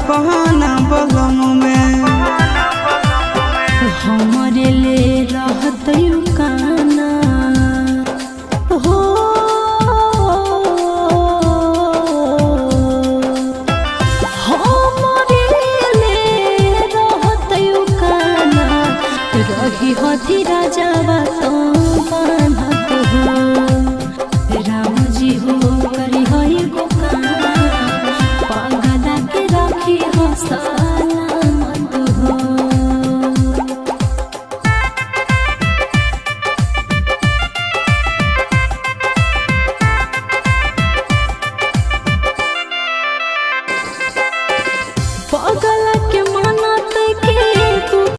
बहाना बलम में हमारे ले रहत काना हो हमारे ले रहत काना रही हथी राजा